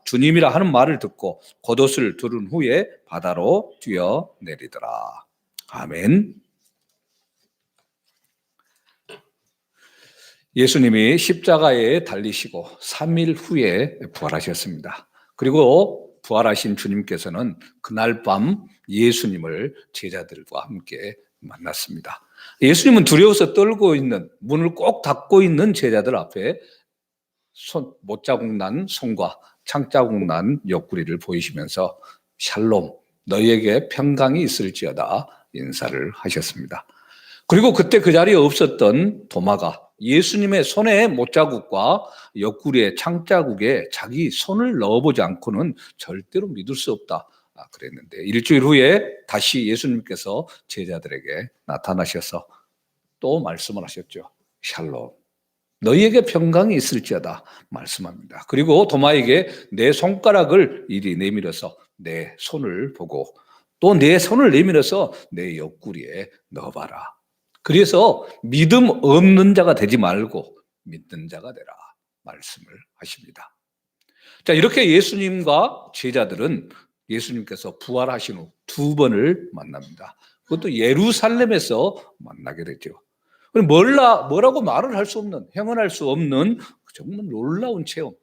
주님이라 하는 말을 듣고 겉옷을 두른 후에 바다로 뛰어내리더라. 아멘. 예수님이 십자가에 달리시고 3일 후에 부활하셨습니다. 그리고 부활하신 주님께서는 그날 밤 예수님을 제자들과 함께 만났습니다. 예수님은 두려워서 떨고 있는, 문을 꼭 닫고 있는 제자들 앞에 못자국 난 손과 창자국 난 옆구리를 보이시면서 샬롬, 너희에게 평강이 있을지어다 인사를 하셨습니다. 그리고 그때 그 자리에 없었던 도마가 예수님의 손에 못자국과 옆구리에 창자국에 자기 손을 넣어보지 않고는 절대로 믿을 수 없다 그랬는데, 일주일 후에 다시 예수님께서 제자들에게 나타나셔서 또 말씀을 하셨죠. 샬롬, 너희에게 평강이 있을지어다 말씀합니다. 그리고 도마에게 내 손가락을 이리 내밀어서 내 손을 보고 또 내 손을 내밀어서 내 옆구리에 넣어봐라. 그래서 믿음 없는 자가 되지 말고 믿는 자가 되라 말씀을 하십니다. 자, 이렇게 예수님과 제자들은 예수님께서 부활하신 후 2번을 만납니다. 그것도 예루살렘에서 만나게 되죠. 뭐라고 말을 할 수 없는, 형언할 수 없는 정말 놀라운 체험,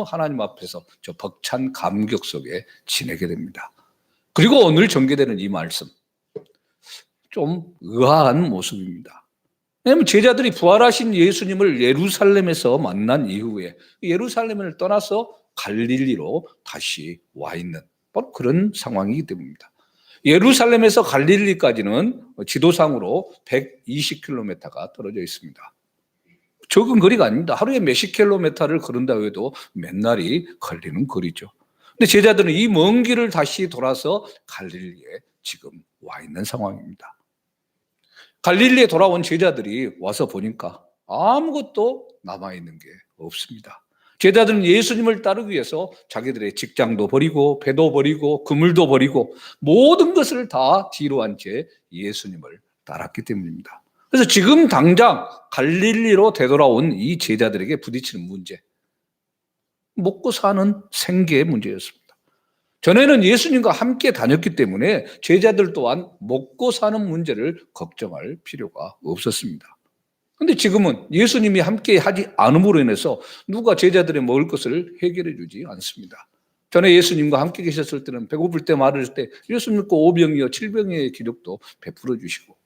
하나님 앞에서 저 벅찬 감격 속에 지내게 됩니다. 그리고 오늘 전개되는 이 말씀, 좀 의아한 모습입니다. 왜냐하면 제자들이 부활하신 예수님을 예루살렘에서 만난 이후에 예루살렘을 떠나서 갈릴리로 다시 와 있는 바로 그런 상황이기 때문입니다. 예루살렘에서 갈릴리까지는 지도상으로 120km가 떨어져 있습니다. 적은 거리가 아닙니다. 하루에 몇십 킬로미터를 걸은다 해도 몇 날이 걸리는 거리죠. 근데 제자들은 이 먼 길을 다시 돌아서 갈릴리에 지금 와 있는 상황입니다. 갈릴리에 돌아온 제자들이 와서 보니까 아무것도 남아있는 게 없습니다. 제자들은 예수님을 따르기 위해서 자기들의 직장도 버리고 배도 버리고 그물도 버리고 모든 것을 다 뒤로 한 채 예수님을 따랐기 때문입니다. 그래서 지금 당장 갈릴리로 되돌아온 이 제자들에게 부딪히는 문제, 먹고 사는 생계의 문제였습니다. 전에는 예수님과 함께 다녔기 때문에 제자들 또한 먹고 사는 문제를 걱정할 필요가 없었습니다. 그런데 지금은 예수님이 함께 하지 않음으로 인해서 누가 제자들의 먹을 것을 해결해 주지 않습니다. 전에 예수님과 함께 계셨을 때는 배고플 때 마를 때 예수 믿고 5병이요 7병의 기력도 베풀어 주시고,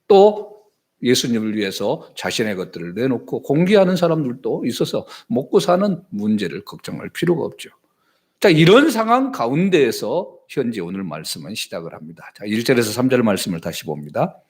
또 예수님을 위해서 자신의 것들을 내놓고 공개하는 사람들도 있어서 먹고 사는 문제를 걱정할 필요가 없죠. 자, 이런 상황 가운데에서 현재 오늘 말씀은 시작을 합니다. 자, 1절에서 3절 말씀을 다시 봅니다.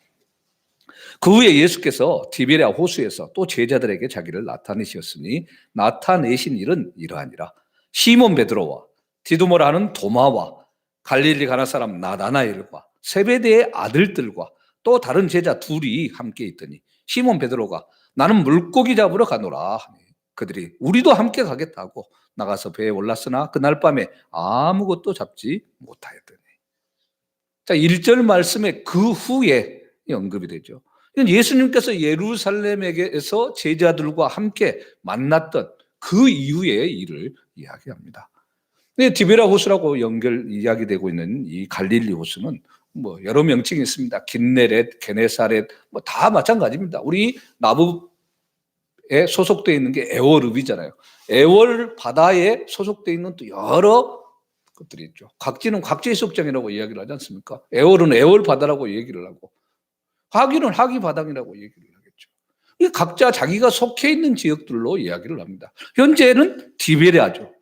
그 후에 예수께서 디베랴 호수에서 또 제자들에게 자기를 나타내셨으니 나타내신 일은 이러하니라. 시몬 베드로와 디두모라 하는 도마와 갈릴리 가나 사람 나다나엘과 세베대의 아들들과 또 다른 제자 둘이 함께 있더니 시몬 베드로가 나는 물고기 잡으러 가노라 하니 그들이 우리도 함께 가겠다고 나가서 배에 올랐으나 그날 밤에 아무것도 잡지 못하였더니. 자, 1절 말씀에 그 후에 언급이 되죠. 예수님께서 예루살렘에서 제자들과 함께 만났던 그 이후의 일을 이야기합니다. 디베랴 호수라고 이야기되고 있는 이 갈릴리 호수는 여러 명칭이 있습니다. 긴네렛, 게네사렛 다 마찬가지입니다. 우리 나부에 소속되어 있는 게 에월읍이잖아요. 에월 바다에 소속되어 있는 또 여러 것들이 있죠. 각지는 각지의 속정이라고 이야기를 하지 않습니까? 에월은 에월 바다라고 얘기를 하고 하기는 하기 바닥이라고 얘기를 하겠죠. 각자 자기가 속해 있는 지역들로 이야기를 합니다. 현재는 디베랴죠.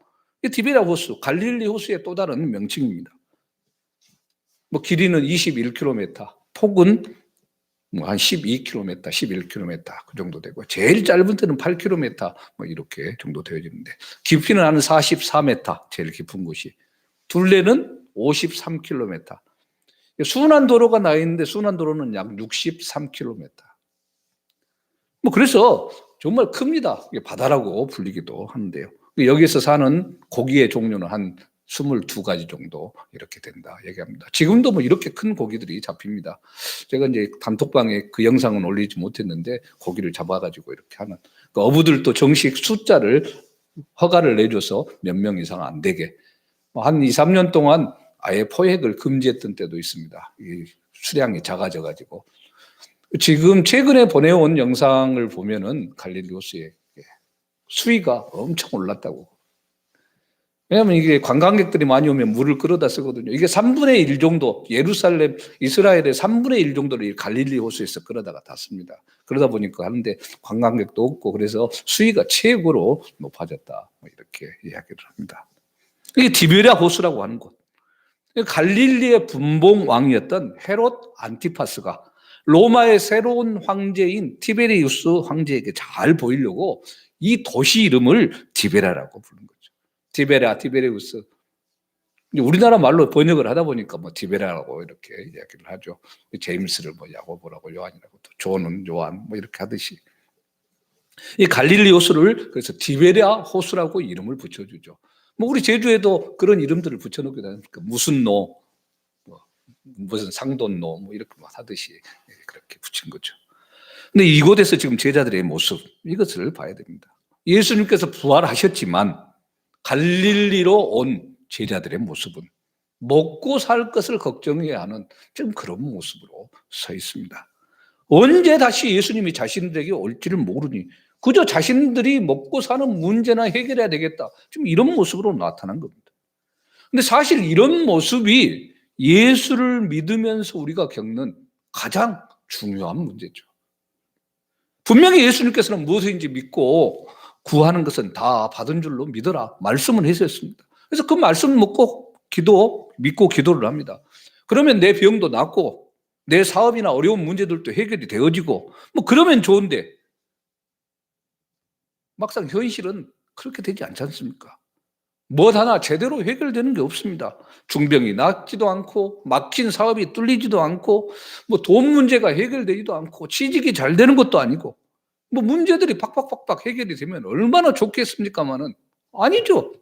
디베랴 호수, 갈릴리 호수의 또 다른 명칭입니다. 길이는 21km, 폭은 한 12km, 11km 그 정도 되고 제일 짧은 데는 8km 이렇게 정도 되어지는데 깊이는 한 44m, 제일 깊은 곳이. 둘레는 53km. 순환도로가 나 있는데 순환도로는 약 63km. 그래서 정말 큽니다. 바다라고 불리기도 하는데요. 여기서 사는 고기의 종류는 한 22가지 정도 이렇게 된다 얘기합니다. 지금도 이렇게 큰 고기들이 잡힙니다. 제가 이제 단톡방에 그 영상은 올리지 못했는데 고기를 잡아가지고 이렇게 하는 어부들도 정식 숫자를 허가를 내줘서 몇 명 이상 안 되게 한 2, 3년 동안 아예 포획을 금지했던 때도 있습니다. 이 수량이 작아져가지고 지금 최근에 보내온 영상을 보면은 갈릴리 호수의 수위가 엄청 올랐다고. 왜냐하면 이게 관광객들이 많이 오면 물을 끌어다 쓰거든요. 이게 3분의 1 정도, 예루살렘, 이스라엘의 3분의 1 정도를 이 갈릴리 호수에서 끌어다가 다 씁니다. 그러다 보니까 하는데 관광객도 없고 그래서 수위가 최고로 높아졌다. 이렇게 이야기를 합니다. 이게 디베랴 호수라고 하는 곳. 갈릴리의 분봉 왕이었던 헤롯 안티파스가 로마의 새로운 황제인 티베리우스 황제에게 잘 보이려고 이 도시 이름을 디베라라고 부른 거죠. 디베라, 티베리우스. 우리나라 말로 번역을 하다 보니까 뭐 디베라라고 이렇게 이야기를 하죠. 제임스를 뭐 야고보라고 요한이라고 또 존은 요한 뭐 이렇게 하듯이 이 갈릴리 호수를 그래서 디베랴 호수라고 이름을 붙여주죠. 뭐 우리 제주에도 그런 이름들을 붙여놓기도 하니까 무슨 노, 뭐 무슨 상돈노 뭐 이렇게 하듯이 그렇게 붙인 거죠. 근데 이곳에서 지금 제자들의 모습 이것을 봐야 됩니다. 예수님께서 부활하셨지만 갈릴리로 온 제자들의 모습은 먹고 살 것을 걱정해야 하는 지금 그런 모습으로 서 있습니다. 언제 다시 예수님이 자신들에게 올지를 모르니 그저 자신들이 먹고 사는 문제나 해결해야 되겠다. 지금 이런 모습으로 나타난 겁니다. 근데 사실 이런 모습이 예수를 믿으면서 우리가 겪는 가장 중요한 문제죠. 분명히 예수님께서는 무엇인지 믿고 구하는 것은 다 받은 줄로 믿어라. 말씀은 하셨습니다. 그래서 그 말씀 믿고 기도를 합니다. 그러면 내 병도 낫고 내 사업이나 어려운 문제들도 해결이 되어지고 뭐 그러면 좋은데 막상 현실은 그렇게 되지 않지 않습니까? 뭐 하나 제대로 해결되는 게 없습니다. 중병이 낫지도 않고 막힌 사업이 뚫리지도 않고 뭐 돈 문제가 해결되지도 않고 취직이 잘 되는 것도 아니고 뭐 문제들이 팍팍팍팍 해결이 되면 얼마나 좋겠습니까마는 아니죠.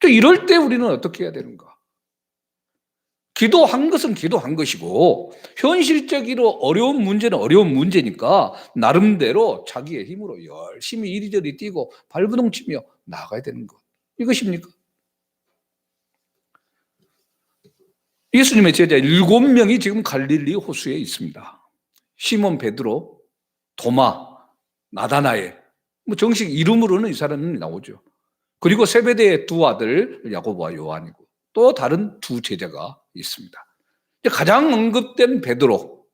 이럴 때 우리는 어떻게 해야 되는가? 기도한 것은 기도한 것이고 현실적으로 어려운 문제는 어려운 문제니까 나름대로 자기의 힘으로 열심히 이리저리 뛰고 발버둥 치며 나가야 되는 것. 이것입니까? 예수님의 제자 7명이 지금 갈릴리 호수에 있습니다. 시몬 베드로, 도마, 나다나엘, 뭐 정식 이름으로는 이 사람이 나오죠. 그리고 세베대의 두 아들 야고보와 요한이고 또 다른 두 제자가 있습니다. 가장 언급된 베드로,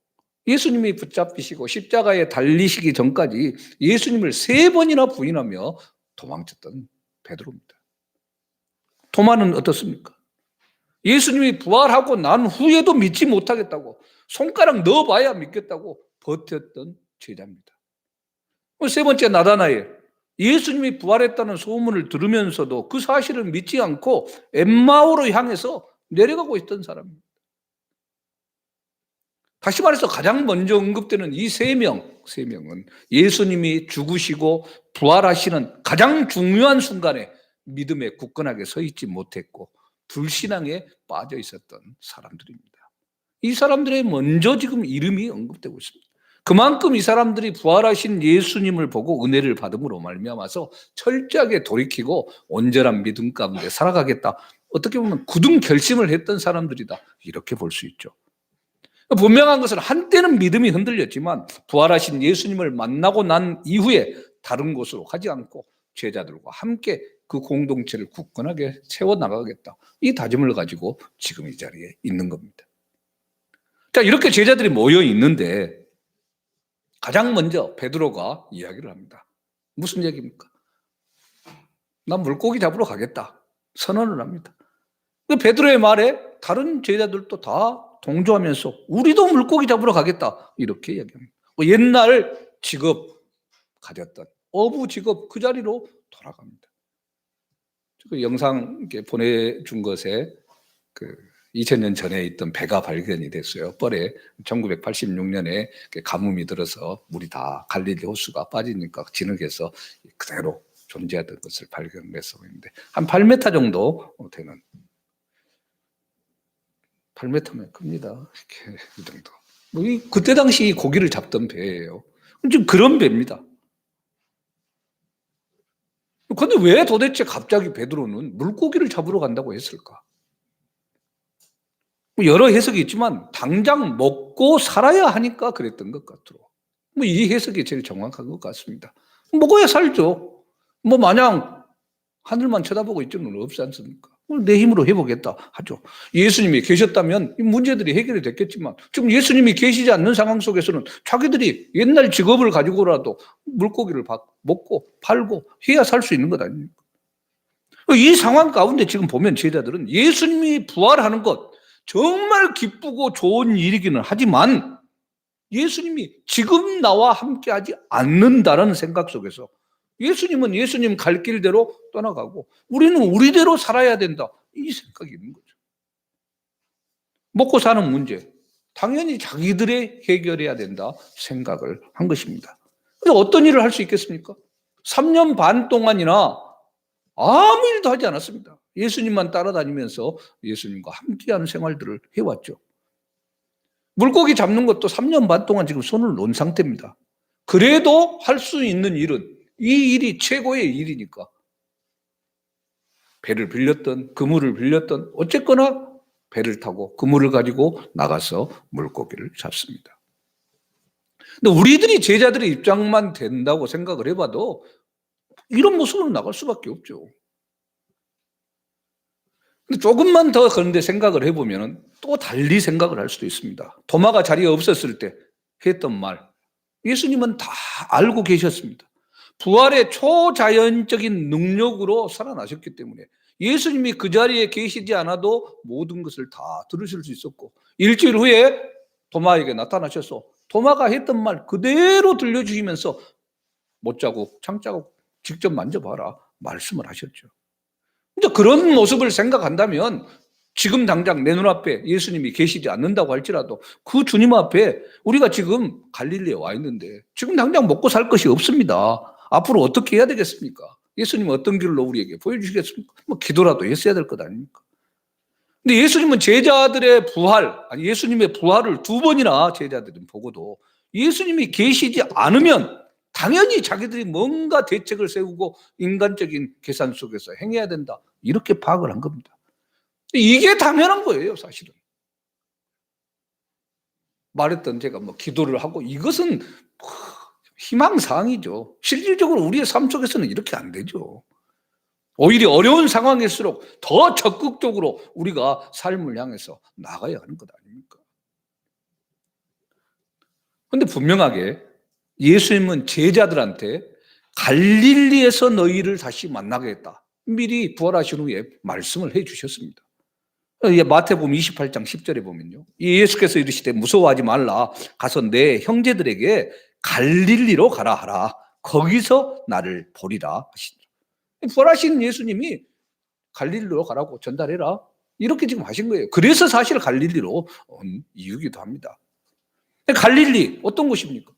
예수님이 붙잡히시고 십자가에 달리시기 전까지 예수님을 3번이나 부인하며 도망쳤던 베드로입니다. 도마는 어떻습니까? 예수님이 부활하고 난 후에도 믿지 못하겠다고 손가락 넣어봐야 믿겠다고 버텼던 제자입니다. 3번째 나다나엘, 예수님이 부활했다는 소문을 들으면서도 그 사실을 믿지 않고 엠마오로 향해서 내려가고 있던 사람입니다. 다시 말해서 가장 먼저 언급되는 이 3명은 예수님이 죽으시고 부활하시는 가장 중요한 순간에 믿음에 굳건하게 서 있지 못했고 불신앙에 빠져 있었던 사람들입니다. 이 사람들의 먼저 지금 이름이 언급되고 있습니다. 그만큼 이 사람들이 부활하신 예수님을 보고 은혜를 받음으로 말미암아서 철저하게 돌이키고 온전한 믿음 가운데 살아가겠다. 어떻게 보면 굳은 결심을 했던 사람들이다. 이렇게 볼 수 있죠. 분명한 것은 한때는 믿음이 흔들렸지만 부활하신 예수님을 만나고 난 이후에 다른 곳으로 가지 않고 제자들과 함께 그 공동체를 굳건하게 세워나가겠다. 이 다짐을 가지고 지금 이 자리에 있는 겁니다. 자, 이렇게 제자들이 모여 있는데 가장 먼저 베드로가 이야기를 합니다. 무슨 얘기입니까? 난 물고기 잡으러 가겠다. 선언을 합니다. 베드로의 말에 다른 제자들도 다 동조하면서 우리도 물고기 잡으러 가겠다. 이렇게 이야기합니다. 옛날 직업 가졌던 어부 직업 그 자리로 돌아갑니다. 그 영상 보내준 것에 2000년 전에 있던 배가 발견이 됐어요. 뻘에 1986년에 가뭄이 들어서 물이 다 갈릴리 호수가 빠지니까 진흙에서 그대로 존재하던 것을 발견해서 있는데 한 8m 정도 되는 8m면 큽니다. 이렇게 이 정도. 그때 당시 고기를 잡던 배예요. 지금 그런 배입니다. 그런데 왜 도대체 갑자기 베드로는 물고기를 잡으러 간다고 했을까? 여러 해석이 있지만 당장 먹고 살아야 하니까 그랬던 것 같더라고요. 이 해석이 제일 정확한 것 같습니다. 먹어야 살죠. 마냥 하늘만 쳐다보고 있을 수는 없지 않습니까? 내 힘으로 해보겠다 하죠. 예수님이 계셨다면 이 문제들이 해결이 됐겠지만 지금 예수님이 계시지 않는 상황 속에서는 자기들이 옛날 직업을 가지고라도 물고기를 먹고 팔고 해야 살 수 있는 것 아닙니까? 이 상황 가운데 지금 보면 제자들은 예수님이 부활하는 것 정말 기쁘고 좋은 일이기는 하지만 예수님이 지금 나와 함께하지 않는다라는 생각 속에서 예수님은 예수님 갈 길대로 떠나가고 우리는 우리대로 살아야 된다. 이 생각이 있는 거죠. 먹고 사는 문제, 당연히 자기들이 해결해야 된다 생각을 한 것입니다. 그래서 어떤 일을 할 수 있겠습니까? 3년 반 동안이나 아무 일도 하지 않았습니다. 예수님만 따라다니면서 예수님과 함께하는 생활들을 해왔죠. 물고기 잡는 것도 3년 반 동안 지금 손을 놓은 상태입니다. 그래도 할 수 있는 일은 이 일이 최고의 일이니까 배를 빌렸던 그물을 빌렸던 어쨌거나 배를 타고 그물을 가지고 나가서 물고기를 잡습니다. 근데 우리들이 제자들의 입장만 된다고 생각을 해봐도 이런 모습으로 나갈 수밖에 없죠. 근데 조금만 더 그런데 생각을 해보면 또 달리 생각을 할 수도 있습니다. 도마가 자리에 없었을 때 했던 말, 예수님은 다 알고 계셨습니다. 부활의 초자연적인 능력으로 살아나셨기 때문에 예수님이 그 자리에 계시지 않아도 모든 것을 다 들으실 수 있었고 일주일 후에 도마에게 나타나셔서 도마가 했던 말 그대로 들려주시면서 못자국, 창자국 직접 만져봐라 말씀을 하셨죠. 근데 그런 모습을 생각한다면 지금 당장 내 눈앞에 예수님이 계시지 않는다고 할지라도 그 주님 앞에 우리가 지금 갈릴리에 와 있는데 지금 당장 먹고 살 것이 없습니다. 앞으로 어떻게 해야 되겠습니까? 예수님은 어떤 길로 우리에게 보여주시겠습니까? 기도라도 했어야 될 것 아닙니까? 근데 예수님은 제자들의 부활, 아니 예수님의 부활을 2번이나 제자들은 보고도 예수님이 계시지 않으면 당연히 자기들이 뭔가 대책을 세우고 인간적인 계산 속에서 행해야 된다. 이렇게 파악을 한 겁니다. 이게 당연한 거예요, 사실은. 말했던 제가 기도를 하고 이것은 희망사항이죠. 실질적으로 우리의 삶 속에서는 이렇게 안 되죠. 오히려 어려운 상황일수록 더 적극적으로 우리가 삶을 향해서 나가야 하는 것 아닙니까? 그런데 분명하게 예수님은 제자들한테 갈릴리에서 너희를 다시 만나겠다. 미리 부활하신 후에 말씀을 해 주셨습니다. 마태복음 28장 10절에 보면요. 예수께서 이르시되 무서워하지 말라. 가서 내 형제들에게 갈릴리로 가라 하라. 거기서 나를 보리라 하시니라. 부활하신 예수님이 갈릴리로 가라고 전달해라. 이렇게 지금 하신 거예요. 그래서 사실 갈릴리로 온 이유기도 합니다. 갈릴리 어떤 곳입니까?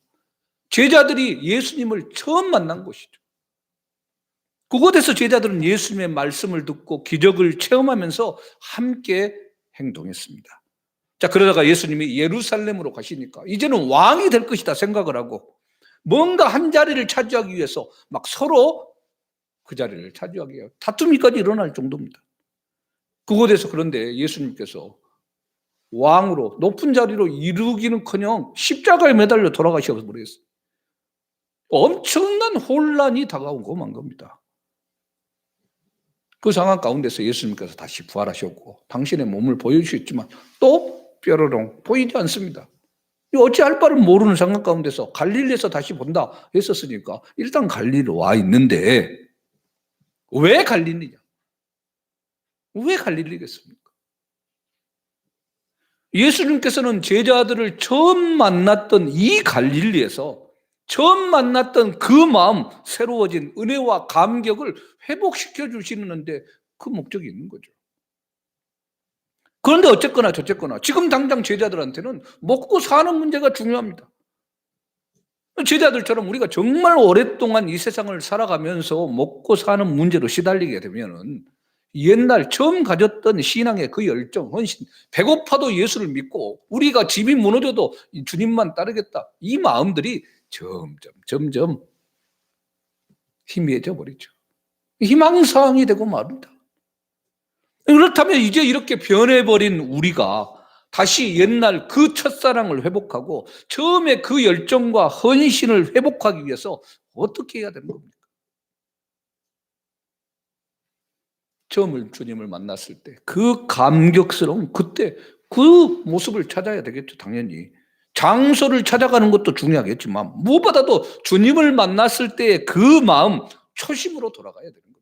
제자들이 예수님을 처음 만난 곳이죠. 그곳에서 제자들은 예수님의 말씀을 듣고 기적을 체험하면서 함께 행동했습니다. 자, 그러다가 예수님이 예루살렘으로 가시니까 이제는 왕이 될 것이다 생각을 하고 뭔가 한 자리를 차지하기 위해서 막 서로 그 자리를 차지하기 위해 다툼이까지 일어날 정도입니다. 그곳에서 그런데 예수님께서 왕으로 높은 자리로 이루기는커녕 십자가에 매달려 돌아가셔서 버렸어요. 엄청난 혼란이 다가오고 만 겁니다. 그 상황 가운데서 예수님께서 다시 부활하셨고 당신의 몸을 보여주셨지만 또 뾰로롱 보이지 않습니다. 어찌할 바를 모르는 상황 가운데서 갈릴리에서 다시 본다 했었으니까 일단 갈릴리로 와 있는데 왜 갈릴리냐? 왜 갈릴리겠습니까? 예수님께서는 제자들을 처음 만났던 이 갈릴리에서 처음 만났던 그 마음, 새로워진 은혜와 감격을 회복시켜 주시는데 그 목적이 있는 거죠. 그런데 어쨌거나 저쨌거나 지금 당장 제자들한테는 먹고 사는 문제가 중요합니다. 제자들처럼 우리가 정말 오랫동안 이 세상을 살아가면서 먹고 사는 문제로 시달리게 되면은 옛날 처음 가졌던 신앙의 그 열정, 헌신, 배고파도 예수를 믿고 우리가 집이 무너져도 주님만 따르겠다. 이 마음들이 점점 희미해져 버리죠. 희망사항이 되고 말입니다. 그렇다면 이제 이렇게 변해버린 우리가 다시 옛날 그 첫사랑을 회복하고 처음에 그 열정과 헌신을 회복하기 위해서 어떻게 해야 되는 겁니까? 처음 주님을 만났을 때 그 감격스러운 그때 그 모습을 찾아야 되겠죠, 당연히. 장소를 찾아가는 것도 중요하겠지만 무엇보다도 주님을 만났을 때의 그 마음, 초심으로 돌아가야 되는 겁니다.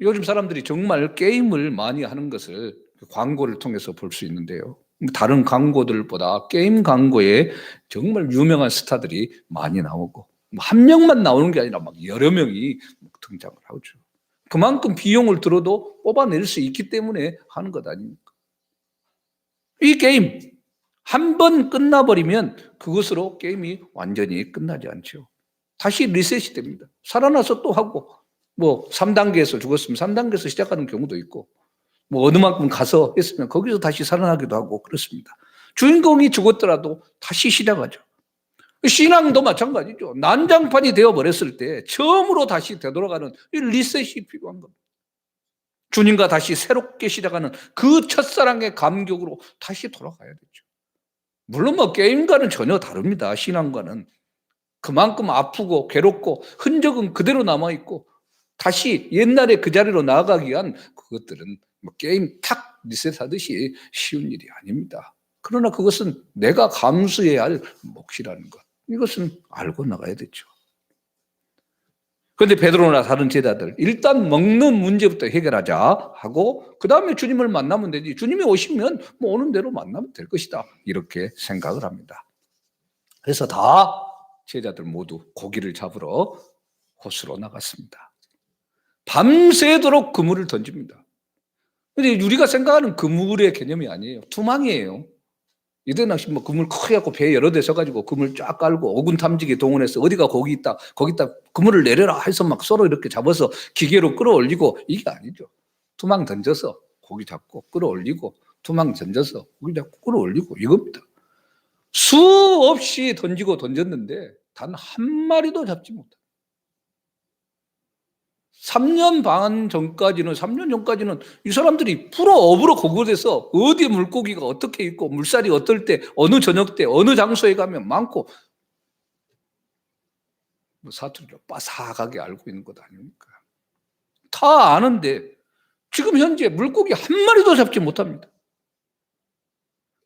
요즘 사람들이 정말 게임을 많이 하는 것을 광고를 통해서 볼 수 있는데요. 다른 광고들보다 게임 광고에 정말 유명한 스타들이 많이 나오고 한 명만 나오는 게 아니라 막 여러 명이 등장을 하죠. 그만큼 비용을 들어도 뽑아낼 수 있기 때문에 하는 것 아닙니까? 이 게임 한 번 끝나버리면 그것으로 게임이 완전히 끝나지 않죠. 다시 리셋이 됩니다. 살아나서 또 하고, 뭐 3단계에서 죽었으면 3단계에서 시작하는 경우도 있고, 뭐 어느 만큼 가서 했으면 거기서 다시 살아나기도 하고 그렇습니다. 주인공이 죽었더라도 다시 시작하죠. 신앙도 마찬가지죠. 난장판이 되어버렸을 때 처음으로 다시 되돌아가는 리셋이 필요한 겁니다. 주님과 다시 새롭게 시작하는 그 첫사랑의 감격으로 다시 돌아가야 되죠. 물론 뭐 게임과는 전혀 다릅니다. 신앙과는. 그만큼 아프고 괴롭고 흔적은 그대로 남아있고 다시 옛날에 그 자리로 나아가기 위한 그것들은 뭐 게임 탁 리셋하듯이 쉬운 일이 아닙니다. 그러나 그것은 내가 감수해야 할 몫이라는 것. 이것은 알고 나가야 되죠. 그런데 베드로나 다른 제자들 일단 먹는 문제부터 해결하자 하고 그 다음에 주님을 만나면 되지. 주님이 오시면 뭐 오는 대로 만나면 될 것이다. 이렇게 생각을 합니다. 그래서 다 제자들 모두 고기를 잡으러 호수로 나갔습니다. 밤새도록 그물을 던집니다. 근데 우리가 생각하는 그물의 개념이 아니에요. 투망이에요. 이들 낚시 뭐 그물 크게 갖고 배 여러 대 서가지고 그물 쫙 깔고 어군 탐지기 동원해서 어디가 고기 있다 거기다 그물을 내려라 해서 막 서로 이렇게 잡아서 기계로 끌어올리고 이게 아니죠. 투망 던져서 고기 잡고 끌어올리고 투망 던져서 고기 잡고 끌어올리고 이겁니다. 수없이 던지고 던졌는데 단 한 마리도 잡지 못합니다. 3년 전까지는 이 사람들이 풀어 업으로 그곳에서 어디 물고기가 어떻게 있고 물살이 어떨 때 어느 저녁 때 어느 장소에 가면 많고 사투리로 빠삭하게 알고 있는 것 아닙니까? 다 아는데 지금 현재 물고기 한 마리도 잡지 못합니다.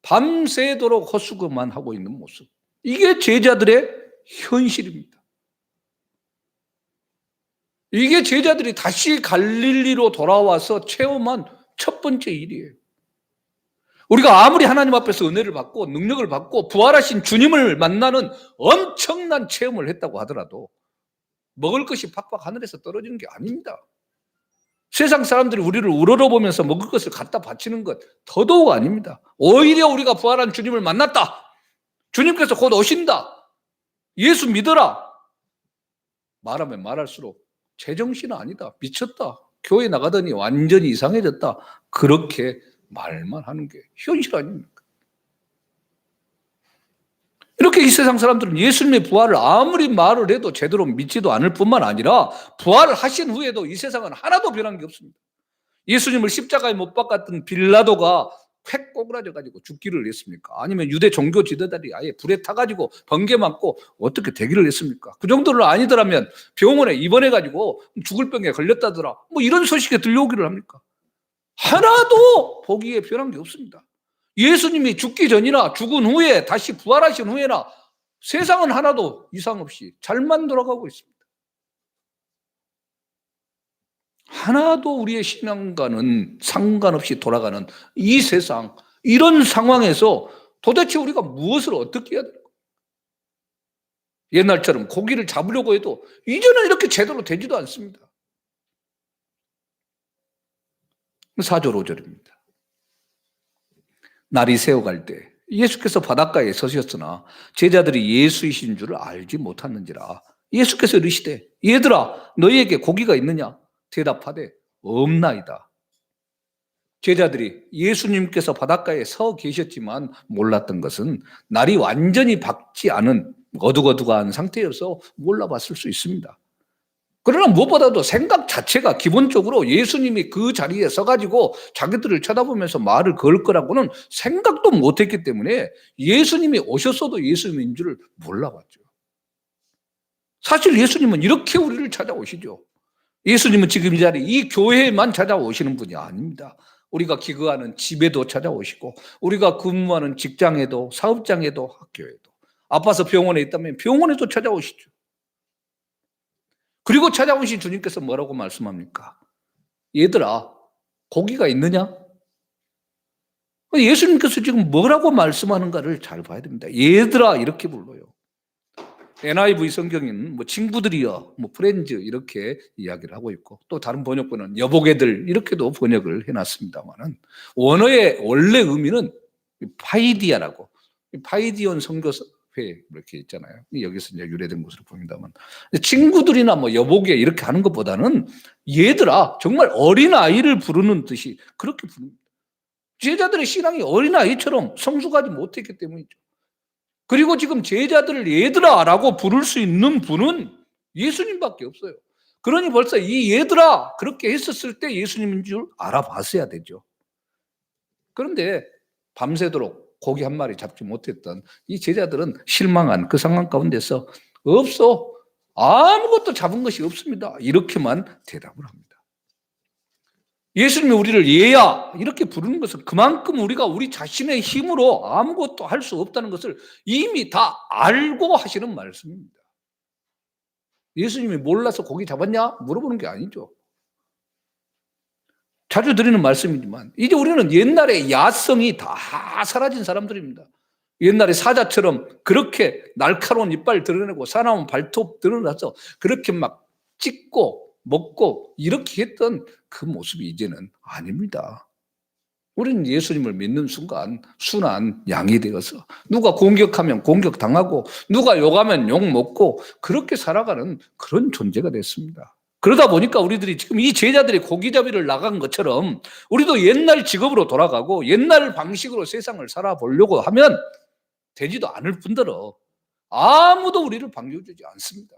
밤새도록 헛수고만 하고 있는 모습. 이게 제자들의 현실입니다. 이게 제자들이 다시 갈릴리로 돌아와서 체험한 첫 번째 일이에요. 우리가 아무리 하나님 앞에서 은혜를 받고 능력을 받고 부활하신 주님을 만나는 엄청난 체험을 했다고 하더라도 먹을 것이 팍팍 하늘에서 떨어지는 게 아닙니다. 세상 사람들이 우리를 우러러보면서 먹을 것을 갖다 바치는 것 더더욱 아닙니다. 오히려 우리가 부활한 주님을 만났다. 주님께서 곧 오신다. 예수 믿어라. 말하면 말할수록 제정신은 아니다. 미쳤다. 교회 나가더니 완전히 이상해졌다. 그렇게 말만 하는 게 현실 아닙니까? 이렇게 이 세상 사람들은 예수님의 부활을 아무리 말을 해도 제대로 믿지도 않을 뿐만 아니라 부활을 하신 후에도 이 세상은 하나도 변한 게 없습니다. 예수님을 십자가에 못 박았던 빌라도가 획 꼬그라져가지고 죽기를 했습니까? 아니면 유대 종교 지도자들이 아예 불에 타가지고 번개 맞고 어떻게 되기를 했습니까? 그 정도는 아니더라면 병원에 입원해가지고 죽을 병에 걸렸다더라. 뭐 이런 소식이 들려오기를 합니까? 하나도 보기에 변한 게 없습니다. 예수님이 죽기 전이나 죽은 후에 다시 부활하신 후에나 세상은 하나도 이상 없이 잘만 돌아가고 있습니다. 하나도 우리의 신앙과는 상관없이 돌아가는 이 세상, 이런 상황에서 도대체 우리가 무엇을 어떻게 해야 될까? 옛날처럼 고기를 잡으려고 해도 이제는 이렇게 제대로 되지도 않습니다. 4절 5절입니다. 날이 새어갈 때 예수께서 바닷가에 서셨으나 제자들이 예수이신 줄을 알지 못하는지라. 예수께서 이르시되 얘들아 너희에게 고기가 있느냐? 대답하되 없나이다. 제자들이 예수님께서 바닷가에 서 계셨지만 몰랐던 것은 날이 완전히 밝지 않은 어둑어둑한 상태여서 몰라봤을 수 있습니다. 그러나 무엇보다도 생각 자체가 기본적으로 예수님이 그 자리에 서가지고 자기들을 쳐다보면서 말을 걸 거라고는 생각도 못했기 때문에 예수님이 오셨어도 예수님인 줄을 몰라봤죠. 사실 예수님은 이렇게 우리를 찾아오시죠. 예수님은 지금 이 자리, 이 교회에만 찾아오시는 분이 아닙니다. 우리가 기거하는 집에도 찾아오시고, 우리가 근무하는 직장에도, 사업장에도, 학교에도, 아파서 병원에 있다면 병원에도 찾아오시죠. 그리고 찾아오신 주님께서 뭐라고 말씀합니까? 얘들아, 고기가 있느냐? 예수님께서 지금 뭐라고 말씀하는가를 잘 봐야 됩니다. 얘들아, 이렇게 불러요. NIV 성경에는 뭐 친구들이여, 뭐 프렌즈 이렇게 이야기를 하고 있고, 또 다른 번역본은 여보게들 이렇게도 번역을 해놨습니다만은 원어의 원래 의미는 파이디아라고, 파이디온 선교회 이렇게 있잖아요. 여기서 이제 유래된 것으로 보인다면, 친구들이나 뭐 여보게 이렇게 하는 것보다는 얘들아, 정말 어린 아이를 부르는 듯이 그렇게 부릅니다. 제자들의 신앙이 어린 아이처럼 성숙하지 못했기 때문이죠. 그리고 지금 제자들을 얘들아 라고 부를 수 있는 분은 예수님밖에 없어요. 그러니 벌써 이 얘들아 그렇게 했었을 때 예수님인 줄 알아봤어야 되죠. 그런데 밤새도록 고기 한 마리 잡지 못했던 이 제자들은 실망한 그 상황 가운데서 없어, 아무것도 잡은 것이 없습니다, 이렇게만 대답을 합니다. 예수님이 우리를 얘야 이렇게 부르는 것은 그만큼 우리가 우리 자신의 힘으로 아무것도 할 수 없다는 것을 이미 다 알고 하시는 말씀입니다. 예수님이 몰라서 고기 잡았냐? 물어보는 게 아니죠. 자주 드리는 말씀이지만 이제 우리는 옛날의 야성이 다 사라진 사람들입니다. 옛날에 사자처럼 그렇게 날카로운 이빨 드러내고 사나운 발톱 드러나서 그렇게 막 찢고 먹고 이렇게 했던 그 모습이 이제는 아닙니다. 우리는 예수님을 믿는 순간 순한 양이 되어서 누가 공격하면 공격당하고 누가 욕하면 욕먹고 그렇게 살아가는 그런 존재가 됐습니다. 그러다 보니까 우리들이 지금 이 제자들이 고기잡이를 나간 것처럼 우리도 옛날 직업으로 돌아가고 옛날 방식으로 세상을 살아보려고 하면 되지도 않을 뿐더러 아무도 우리를 반겨주지 않습니다.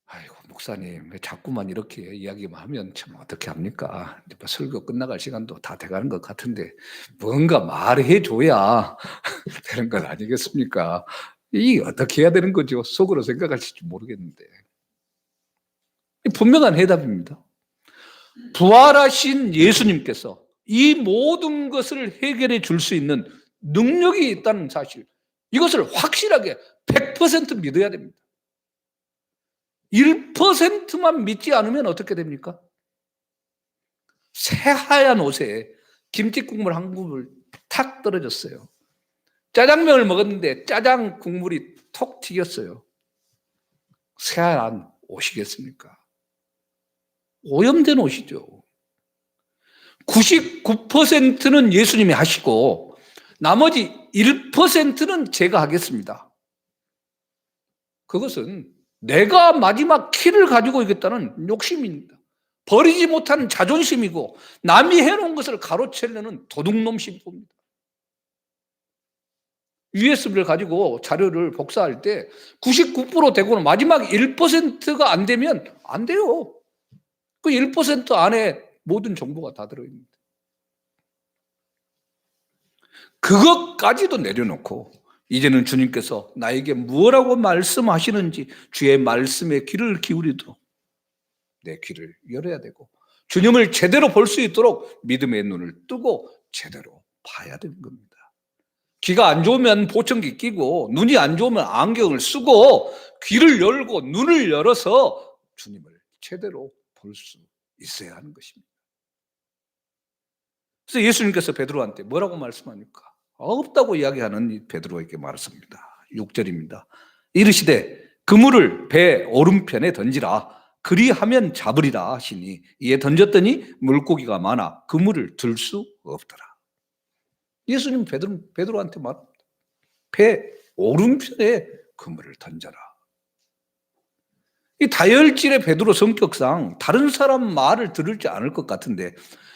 아이고, 목사님, 자꾸만 이렇게 이야기만 하면 참 어떻게 합니까? 설교 끝나갈 시간도 다 돼가는 것 같은데 뭔가 말해줘야 되는 것 아니겠습니까? 이 어떻게 해야 되는 거죠? 속으로 생각하실지 모르겠는데 분명한 해답입니다. 부활하신 예수님께서 이 모든 것을 해결해 줄 수 있는 능력이 있다는 사실, 이것을 확실하게 100% 믿어야 됩니다. 1%만 믿지 않으면 어떻게 됩니까? 새하얀 옷에 김치 국물 한 국물 탁 떨어졌어요. 짜장면을 먹었는데 짜장 국물이 톡 튀겼어요. 새하얀 옷이겠습니까? 오염된 옷이죠. 99%는 예수님이 하시고 나머지 1%는 제가 하겠습니다. 그것은 내가 마지막 키를 가지고 있겠다는 욕심입니다. 버리지 못하는 자존심이고 남이 해놓은 것을 가로채려는 도둑놈 심보입니다. USB를 가지고 자료를 복사할 때 99% 되고는 마지막 1%가 안 되면 안 돼요. 그 1% 안에 모든 정보가 다 들어있습니다. 그것까지도 내려놓고 이제는 주님께서 나에게 무엇라고 말씀하시는지 주의 말씀에 귀를 기울이도록 내 귀를 열어야 되고 주님을 제대로 볼 수 있도록 믿음의 눈을 뜨고 제대로 봐야 되는 겁니다. 귀가 안 좋으면 보청기 끼고 눈이 안 좋으면 안경을 쓰고 귀를 열고 눈을 열어서 주님을 제대로 볼 수 있어야 하는 것입니다. 그래서 예수님께서 베드로한테 뭐라고 말씀합니까? 없다고 이야기하는 이 베드로에게 말했습니다. 6절입니다. 이르시되 그물을 배 오른편에 던지라. 그리하면 잡으리라 하시니 이에 던졌더니 물고기가 많아 그물을 들 수 없더라. 예수님 베드로한테 말합니다. 배 오른편에 그물을 던져라. 이 다혈질의 베드로 성격상 다른 사람 말을 들을지 않을 것 같은데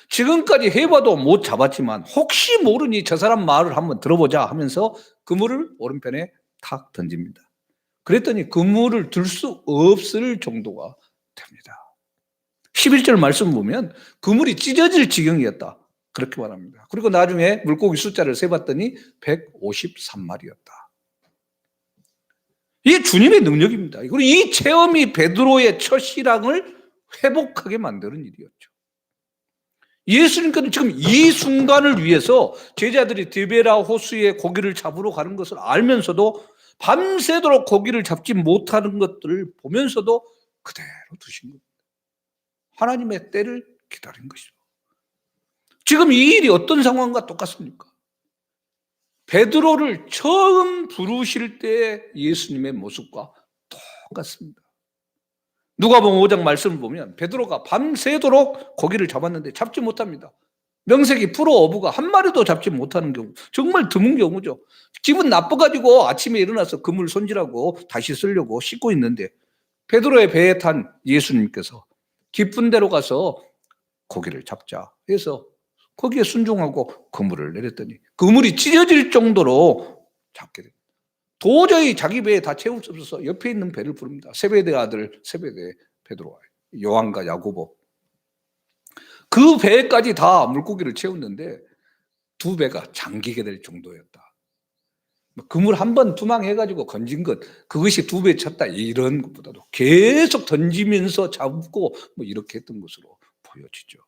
지금까지 해봐도 못 잡았지만 혹시 모르니 저 사람 말을 한번 들어보자 하면서 그물을 오른편에 탁 던집니다. 그랬더니 그물을 들 수 없을 정도가 됩니다. 11절 말씀 보면 그물이 찢어질 지경이었다, 그렇게 말합니다. 그리고 나중에 물고기 숫자를 세봤더니 153마리였다. 이게 주님의 능력입니다. 그리고 이 체험이 베드로의 첫 신앙을 회복하게 만드는 일이었죠. 예수님께서는 지금 이 순간을 위해서 제자들이 디베라 호수에 고기를 잡으러 가는 것을 알면서도 밤새도록 고기를 잡지 못하는 것들을 보면서도 그대로 두신 겁니다. 하나님의 때를 기다린 것이죠. 지금 이 일이 어떤 상황과 똑같습니까? 베드로를 처음 부르실 때 예수님의 모습과 똑같습니다. 누가복음 5장 말씀을 보면 베드로가 밤새도록 고기를 잡았는데 잡지 못합니다. 명색이 프로 어부가 한 마리도 잡지 못하는 경우, 정말 드문 경우죠. 기분 나빠가지고 아침에 일어나서 그물 손질하고 다시 쓰려고 씻고 있는데 베드로의 배에 탄 예수님께서 깊은 데로 가서 고기를 잡자 해서 거기에 순종하고 그물을 내렸더니 그물이 찢어질 정도로 잡게 됩니다. 도저히 자기 배에 다 채울 수 없어서 옆에 있는 배를 부릅니다. 세베대 아들 세베대 베드로와 요한과 야고보, 그 배까지 다 물고기를 채웠는데 두 배가 잠기게 될 정도였다. 그물 한 번 투망해가지고 건진 것, 그것이 두 배 쳤다, 이런 것보다도 계속 던지면서 잡고 이렇게 했던 것으로 보여지죠.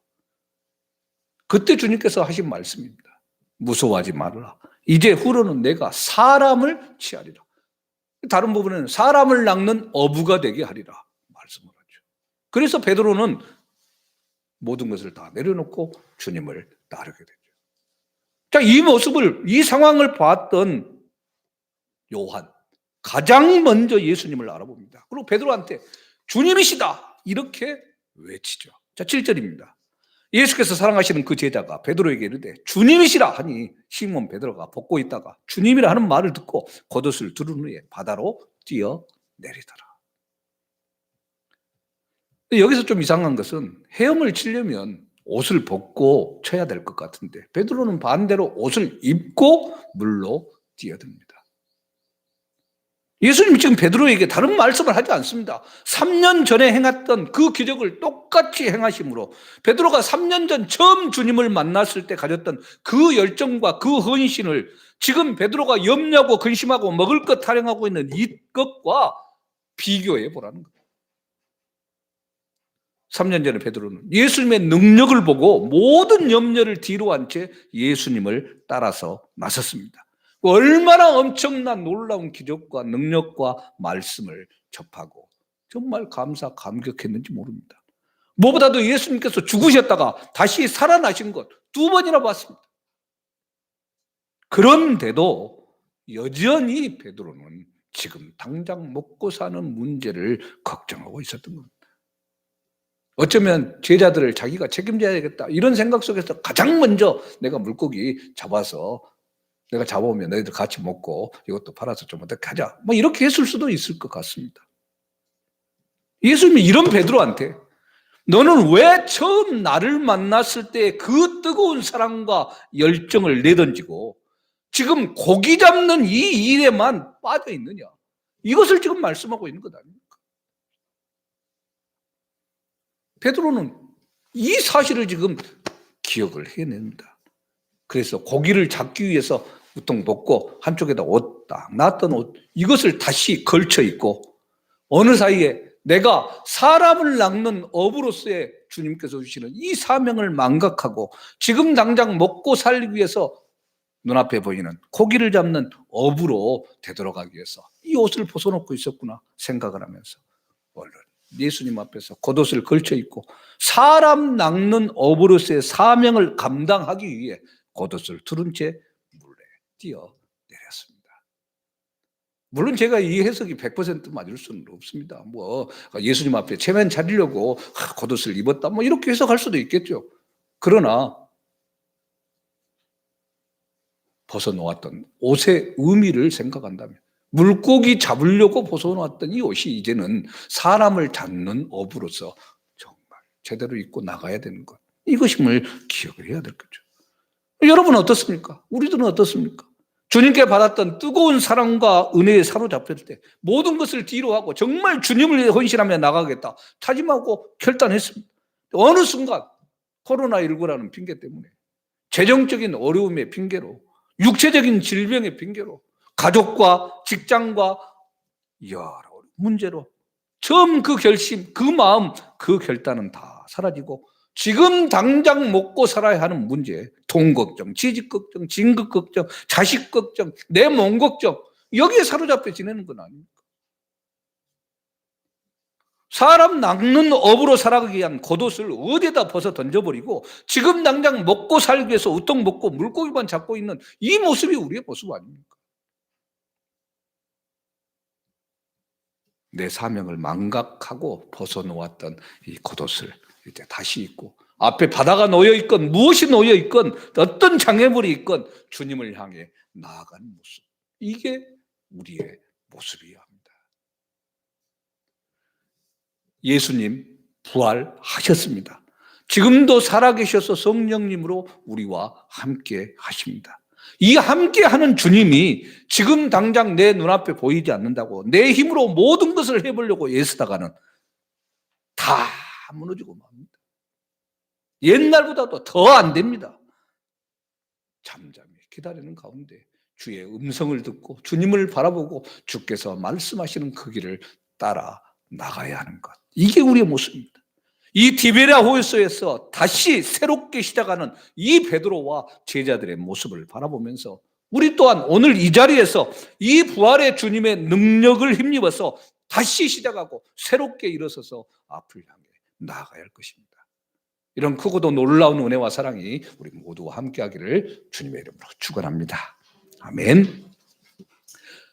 그때 주님께서 하신 말씀입니다. 무서워하지 말라. 이제 후로는 내가 사람을 취하리라. 다른 부분에는 사람을 낚는 어부가 되게 하리라 말씀을 하죠. 그래서 베드로는 모든 것을 다 내려놓고 주님을 따르게 되죠. 자, 이 모습을, 이 상황을 봤던 요한, 가장 먼저 예수님을 알아봅니다. 그리고 베드로한테 주님이시다 이렇게 외치죠. 자, 7절입니다. 예수께서 사랑하시는 그 제자가 베드로에게 이르되 주님이시라 하니 시몬 베드로가 벗고 있다가 주님이라 하는 말을 듣고 겉옷을 두른 후에 바다로 뛰어내리더라. 여기서 좀 이상한 것은 헤엄을 치려면 옷을 벗고 쳐야 될 것 같은데 베드로는 반대로 옷을 입고 물로 뛰어듭니다. 예수님이 지금 베드로에게 다른 말씀을 하지 않습니다. 3년 전에 행했던 그 기적을 똑같이 행하심으로 베드로가 3년 전 처음 주님을 만났을 때 가졌던 그 열정과 그 헌신을 지금 베드로가 염려하고 근심하고 먹을 것 타령하고 있는 이것과 비교해 보라는 거예요. 3년 전에 베드로는 예수님의 능력을 보고 모든 염려를 뒤로 한 채 예수님을 따라서 나섰습니다. 얼마나 엄청난 놀라운 기적과 능력과 말씀을 접하고 정말 감격했는지 모릅니다. 무엇보다도 예수님께서 죽으셨다가 다시 살아나신 것 2번이나 봤습니다. 그런데도 여전히 베드로는 지금 당장 먹고 사는 문제를 걱정하고 있었던 겁니다. 어쩌면 제자들을 자기가 책임져야겠다 이런 생각 속에서 가장 먼저 내가 물고기 잡아서 내가 잡아오면 너희들 같이 먹고 이것도 팔아서 좀 어떻게 하자 이렇게 했을 수도 있을 것 같습니다. 예수님이 이런 베드로한테 너는 왜 처음 나를 만났을 때 그 뜨거운 사랑과 열정을 내던지고 지금 고기 잡는 이 일에만 빠져 있느냐, 이것을 지금 말씀하고 있는 것 아닙니까? 베드로는 이 사실을 지금 기억을 해냅니다. 그래서 고기를 잡기 위해서 우통 벗고 한쪽에다 옷 딱 놨던 옷, 이것을 다시 걸쳐 입고 어느 사이에 내가 사람을 낚는 어부로서의 주님께서 주시는 이 사명을 망각하고 지금 당장 먹고 살기 위해서 눈앞에 보이는 고기를 잡는 어부로 되돌아가기 위해서 이 옷을 벗어놓고 있었구나 생각을 하면서 얼른 예수님 앞에서 겉옷을 걸쳐 입고 사람 낚는 어부로서의 사명을 감당하기 위해 겉옷을 두른 채 물에 뛰어내렸습니다. 물론 제가 이 해석이 100% 맞을 수는 없습니다. 예수님 앞에 체면 차리려고 겉옷을 입었다 이렇게 해석할 수도 있겠죠. 그러나 벗어놓았던 옷의 의미를 생각한다면 물고기 잡으려고 벗어놓았던 이 옷이 이제는 사람을 잡는 어부로서 정말 제대로 입고 나가야 되는 것, 이것임을 기억을 해야 될 거죠. 여러분은 어떻습니까? 우리들은 어떻습니까? 주님께 받았던 뜨거운 사랑과 은혜에 사로잡혔을 때 모든 것을 뒤로 하고 정말 주님을 위해 헌신하며 나가겠다 다짐하고 결단했습니다. 어느 순간 코로나19라는 핑계 때문에, 재정적인 어려움의 핑계로, 육체적인 질병의 핑계로, 가족과 직장과 여러 문제로 처음 그 결심, 그 마음, 그 결단은 다 사라지고 지금 당장 먹고 살아야 하는 문제, 돈 걱정, 취직 걱정, 진급 걱정, 자식 걱정, 내 몸 걱정, 여기에 사로잡혀 지내는 건 아닙니까? 사람 낚는 업으로 살아가기 위한 겉옷을 어디에다 벗어 던져버리고 지금 당장 먹고 살기 위해서 우통 먹고 물고기만 잡고 있는 이 모습이 우리의 모습 아닙니까? 내 사명을 망각하고 벗어놓았던 이 겉옷을 이제 다시 입고 앞에 바다가 놓여 있건 무엇이 놓여 있건 어떤 장애물이 있건 주님을 향해 나아가는 모습, 이게 우리의 모습이어야 합니다. 예수님 부활하셨습니다. 지금도 살아계셔서 성령님으로 우리와 함께 하십니다. 이 함께하는 주님이 지금 당장 내 눈앞에 보이지 않는다고 내 힘으로 모든 것을 해보려고 애쓰다가는 다 무너지고 맙니다. 옛날보다도 더 안 됩니다. 잠잠히 기다리는 가운데 주의 음성을 듣고 주님을 바라보고 주께서 말씀하시는 그 길을 따라 나가야 하는 것, 이게 우리의 모습입니다. 이 디베랴 호수에서 다시 새롭게 시작하는 이 베드로와 제자들의 모습을 바라보면서 우리 또한 오늘 이 자리에서 이 부활의 주님의 능력을 힘입어서 다시 시작하고 새롭게 일어서서 앞을 향해 나아가야 할 것입니다. 이런 크고도 놀라운 은혜와 사랑이 우리 모두와 함께하기를 주님의 이름으로 축원합니다. 아멘.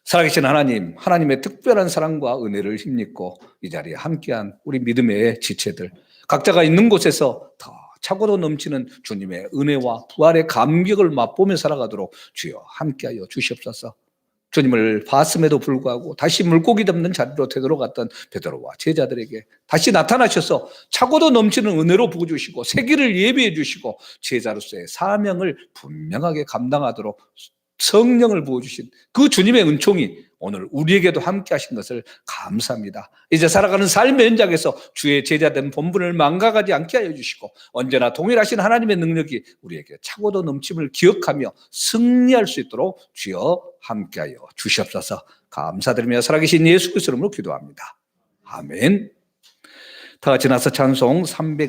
살아계신 하나님, 하나님의 특별한 사랑과 은혜를 힘입고 이 자리에 함께한 우리 믿음의 지체들, 각자가 있는 곳에서 더 차고도 넘치는 주님의 은혜와 부활의 감격을 맛보며 살아가도록 주여 함께하여 주시옵소서. 주님을 봤음에도 불구하고 다시 물고기 잡는 자리로 되돌아갔던 베드로와 제자들에게 다시 나타나셔서 차고도 넘치는 은혜로 부어주시고 세기를 예비해 주시고 제자로서의 사명을 분명하게 감당하도록 성령을 부어주신 그 주님의 은총이 오늘 우리에게도 함께 하신 것을 감사합니다. 이제 살아가는 삶의 현장에서 주의 제자된 본분을 망각하지 않게 하여 주시고 언제나 동일하신 하나님의 능력이 우리에게 차고도 넘침을 기억하며 승리할 수 있도록 주여 함께 하여 주시옵소서. 감사드리며 살아계신 예수 그리스도 이름으로 기도합니다. 아멘. 다 같이 나서 찬송 300